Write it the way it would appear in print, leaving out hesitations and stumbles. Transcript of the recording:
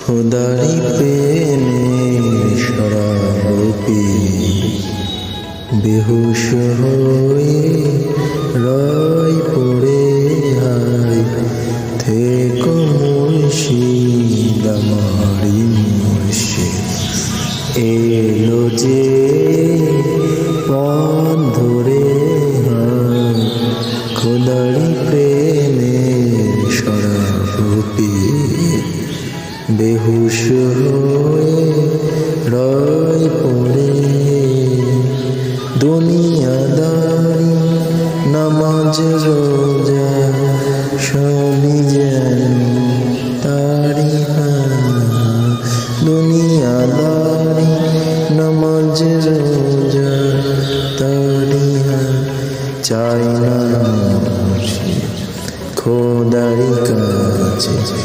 खुदारी प्रेमे शराबी बेहुश হয়ে রয় পড়ে হায় থেকো মুর্শিদ আমারি মুর্শিদ এলো যে পথ ধরে হায় খুদারি প্রেমে শরাবী বেহুশ হয়ে রয় পড়ে দুনিয়াদারি নামাজ রোজা সবই যেন তারি দুনিয়াদারি নামাজ রোজা তারি চাই না খোদারি কাছে